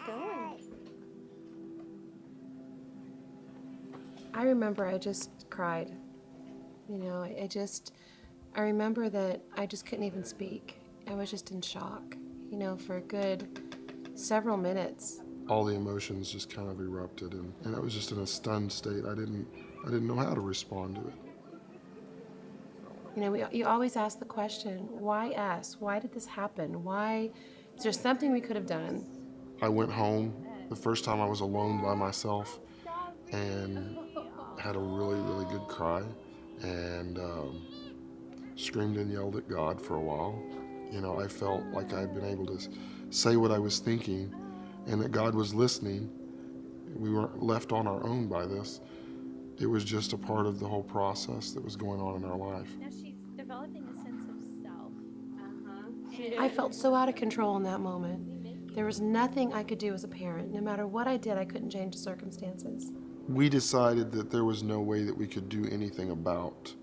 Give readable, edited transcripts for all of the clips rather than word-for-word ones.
going? I remember I just cried. I remember that I just couldn't even speak. I was just in shock, for a good several minutes. All the emotions just kind of erupted, and I was just in a stunned state. I didn't know how to respond to it. You always ask the question, why us? Why did this happen? Why? Is there something we could have done? I went home the first time I was alone by myself and had a really, really good cry and screamed and yelled at God for a while. I felt like I'd been able to say what I was thinking and that God was listening. We weren't left on our own by this. It was just a part of the whole process that was going on in our life. Now she's developing a sense of self. I felt so out of control in that moment. There was nothing I could do as a parent. No matter what I did, I couldn't change the circumstances. We decided that there was no way that we could do anything about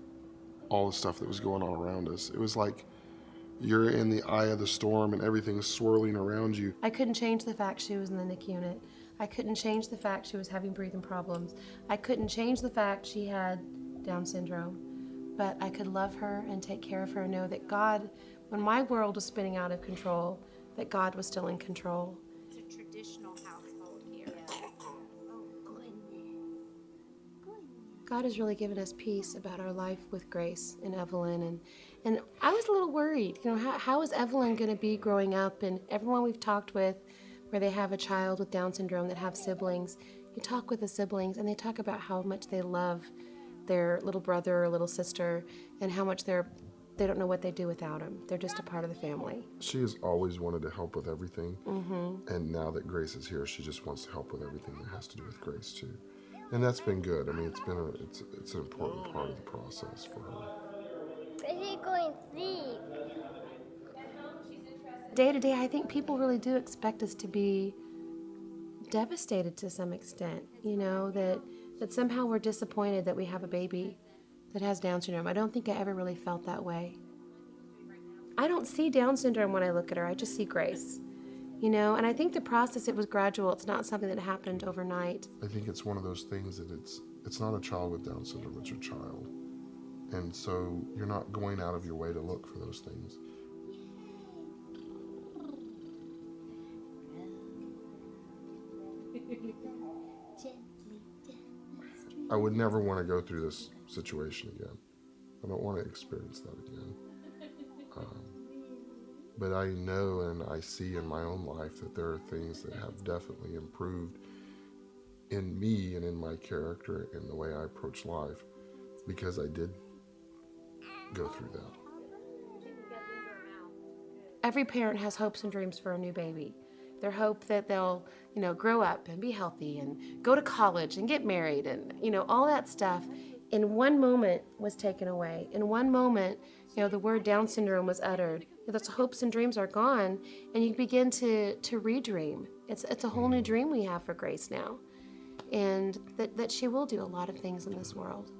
all the stuff that was going on around us. It was like you're in the eye of the storm and everything's swirling around you. I couldn't change the fact she was in the NICU unit. I couldn't change the fact she was having breathing problems. I couldn't change the fact she had Down syndrome. But I could love her and take care of her and know that God, when my world was spinning out of control, that God was still in control. It's a traditional household here. God has really given us peace about our life with Grace and Evelyn. And I was a little worried, how is Evelyn going to be growing up? And everyone we've talked with where they have a child with Down syndrome that have siblings, you talk with the siblings and they talk about how much they love their little brother or little sister and how much they don't know what they do without them. They're just a part of the family. She has always wanted to help with everything. And now that Grace is here, she just wants to help with everything that has to do with Grace too. And that's been good. I mean, it's an important part of the process for her. Is he going to sleep? Day to day, I think people really do expect us to be devastated to some extent, that somehow we're disappointed that we have a baby that has Down syndrome. I don't think I ever really felt that way. I don't see Down syndrome when I look at her. I just see Grace, and I think the process, it was gradual. It's not something that happened overnight. I think it's one of those things that it's not a child with Down syndrome, it's your child. And so you're not going out of your way to look for those things. I would never want to go through this situation again. I don't want to experience that again. But I know and I see in my own life that there are things that have definitely improved in me and in my character and the way I approach life because I did go through that. Every parent has hopes and dreams for a new baby. Their hope that they'll, grow up and be healthy and go to college and get married and, all that stuff in one moment was taken away. In one moment, the word Down syndrome was uttered. Those hopes and dreams are gone and you begin to redream. It's a whole new dream we have for Grace now. And that she will do a lot of things in this world.